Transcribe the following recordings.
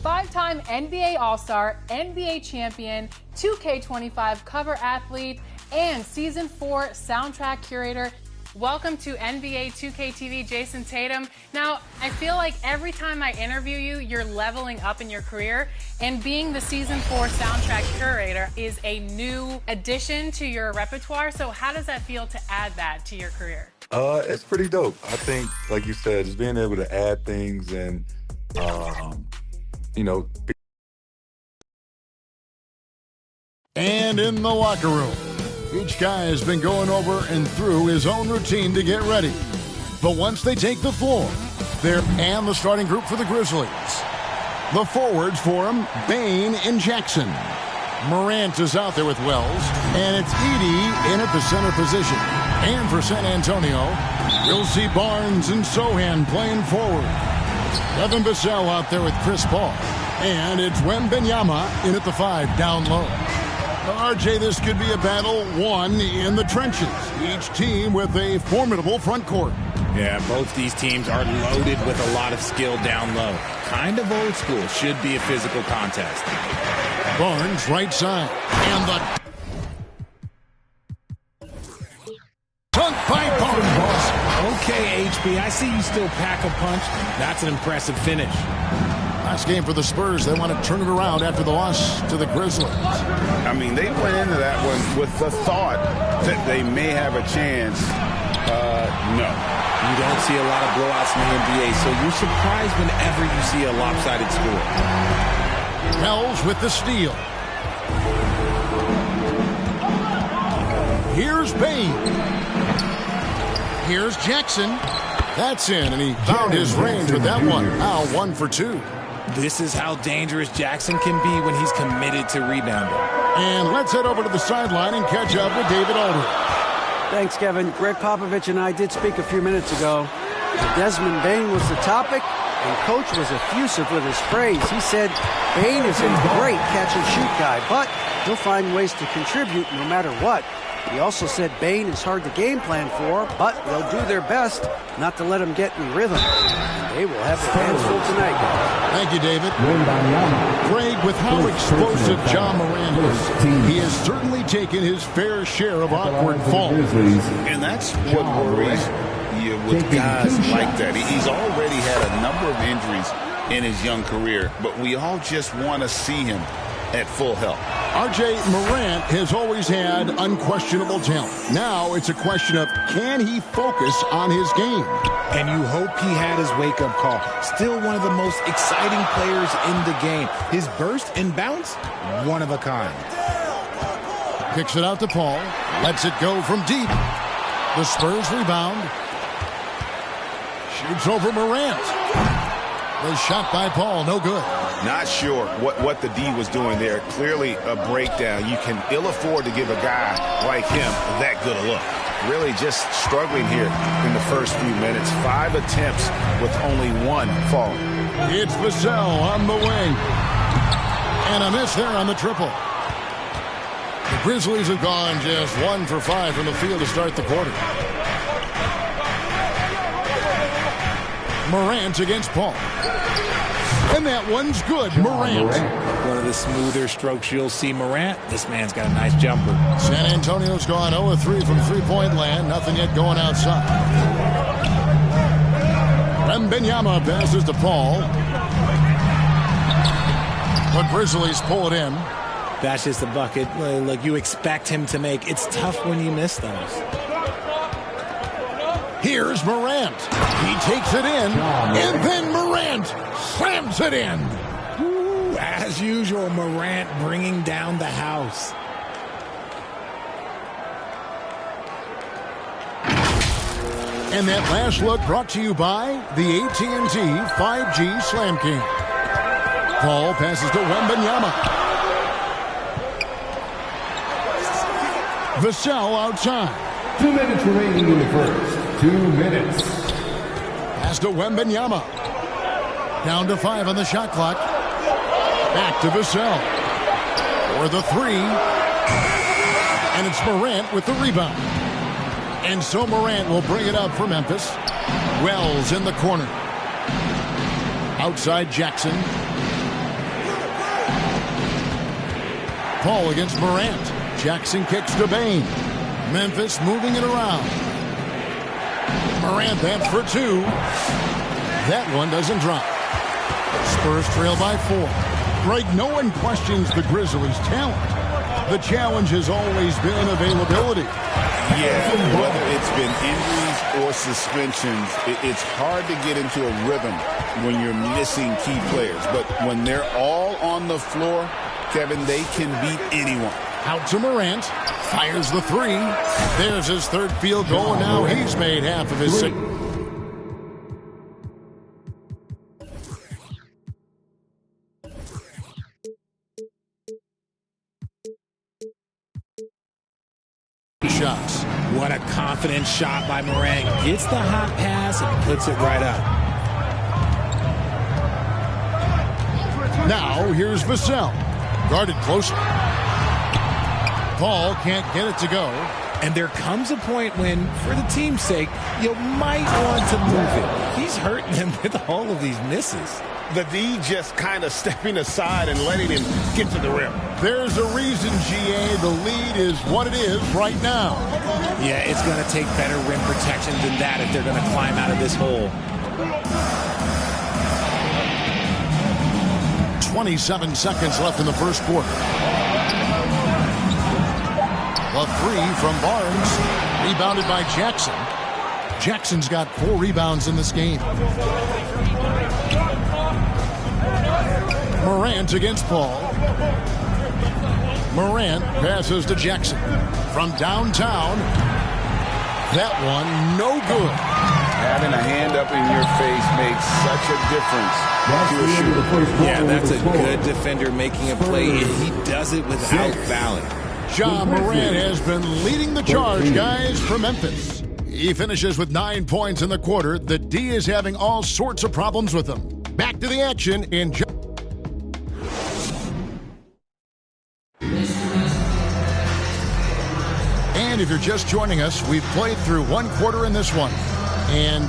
5-time NBA All-Star, NBA champion, 2K25 cover athlete, and Season 4 soundtrack curator. Welcome to NBA2K24, Jason Tatum. Now, I feel like every time I interview you, you're leveling up in your career, and being the Season 4 soundtrack curator is a new addition to your repertoire. So how does that feel to add that to your career? It's pretty dope. I think, like you said, just being able to add things and, And in the locker room, each guy has been going over and through his own routine to get ready. But once they take the floor, and the starting group for the Grizzlies. The forwards for him, Bane and Jackson. Morant is out there with Wells, and it's Edey in at the center position. And for San Antonio, we'll see Barnes and Sohan playing forward. Devin Vassell out there with Chris Paul. And it's Wembanyama in at the 5 down low. RJ, this could be a battle won in the trenches. Each team with a formidable front court. Yeah, both these teams are loaded with a lot of skill down low. Kind of old school. Should be a physical contest. Barnes, right side. And the dunk by Barnes. Okay, HB, I see you still pack a punch. That's an impressive finish. Last game for the Spurs. They want to turn it around after the loss to the Grizzlies. I mean, they went into that one with the thought that they may have a chance. No. You don't see a lot of blowouts in the NBA, so you're surprised whenever you see a lopsided score. Wells with the steal. Here's Bane. Here's Jackson. That's in, and he found his range with that one. Now 1 for 2. This is how dangerous Jackson can be when he's committed to rebounding. And let's head over to the sideline and catch up with David Aldridge. Thanks, Kevin. Greg Popovich and I did speak a few minutes ago. Desmond Bane was the topic, and Coach was effusive with his praise. He said Bane is a great catch-and-shoot guy, but he'll find ways to contribute no matter what. He also said Bane is hard to game plan for, but they'll do their best not to let him get in rhythm. They will have their hands full tonight, guys. Thank you, David. Greg, with how explosive John Morant is, he has certainly taken his fair share of awkward falls. And that's what worries you with guys like that. He's already had a number of injuries in his young career, but we all just want to see him at full health. RJ, Morant has always had unquestionable talent. Now it's a question of, can he focus on his game? And you hope he had his wake-up call. Still one of the most exciting players in the game. His burst and bounce, one of a kind. Kicks it out to Paul. Lets it go from deep. The Spurs rebound. Shoots over Morant. The shot by Paul, no good. Not sure what the D was doing there. Clearly a breakdown. You can ill afford to give a guy like him that good a look. Really just struggling here in the first few minutes. 5 attempts with only 1 falling. It's Vassell on the wing. And a miss there on the triple. The Grizzlies have gone just 1 for 5 from the field to start the quarter. Morant against Paul. And that one's good. Morant. One of the smoother strokes you'll see Morant. This man's got a nice jumper. San Antonio's gone 0-3 from three-point land. Nothing yet going outside. Wembanyama passes to Paul. The Grizzlies pull it in. That's just a bucket like you expect him to make. It's tough when you miss those. Here's Morant. He takes it in, and then Morant slams it in. Ooh, as usual, Morant bringing down the house. And that last look brought to you by the AT&T 5G Slam King. Paul passes to Wembanyama. Vassell outside. 2 minutes remaining in the first. 2 minutes. Pass to Wembanyama. Down to 5 on the shot clock. Back to Vassell. For the 3. And it's Morant with the rebound. And so Morant will bring it up for Memphis. Wells in the corner. Outside Jackson. Paul against Morant. Jackson kicks to Bain. Memphis moving it around. Morant back for two. That one doesn't drop. Spurs trail by 4. Greg, no one questions the Grizzlies' talent. The challenge has always been availability. Yeah, whether it's been injuries or suspensions, it's hard to get into a rhythm when you're missing key players. But when they're all on the floor, Kevin, they can beat anyone. Out to Morant. Fires the three. There's his third field goal, and now he's made half of his six. Shots. What a confident shot by Morant. Gets the hot pass and puts it right up. Now here's Vassell. Guarded closely. Paul can't get it to go. And there comes a point when, for the team's sake, you might want to move it. He's hurting them with all of these misses. The D just kind of stepping aside and letting him get to the rim. There's a reason, GA, the lead is what it is right now. Yeah, it's going to take better rim protection than that if they're going to climb out of this hole. 27 seconds left in the first quarter. A three from Barnes. Rebounded by Jackson. Jackson's got 4 rebounds in this game. Morant against Paul. Morant passes to Jackson. From downtown. That one, no good. Having a hand up in your face makes such a difference to a shooter. Yeah, that's a good defender making a play, and he does it without fouling. Ja Morant has been leading the charge, guys, for Memphis. He finishes with 9 points in the quarter. The D is having all sorts of problems with him. Back to the action in And if you're just joining us, we've played through one quarter in this one. And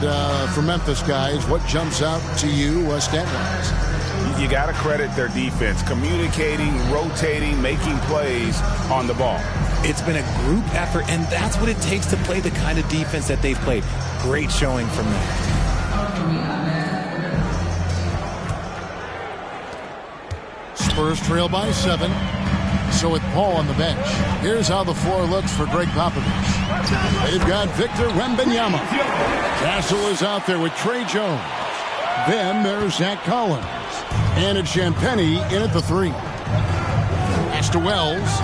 for Memphis, guys, what jumps out to you stat-wise? You got to credit their defense, communicating, rotating, making plays on the ball. It's been a group effort, and that's what it takes to play the kind of defense that they've played. Great showing from them. Spurs trail by 7. So with Paul on the bench, here's how the floor looks for Greg Popovich. They've got Victor Wembanyama. Castle is out there with Trey Jones. Then there's Zach Collins. And it's Champagnie in at the 3. Pass to Wells.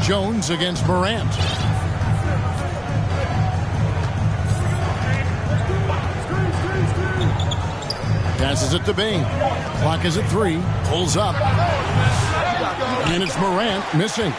Jones against Morant. Passes it to Bain. Clock is at 3. Pulls up. And it's Morant missing.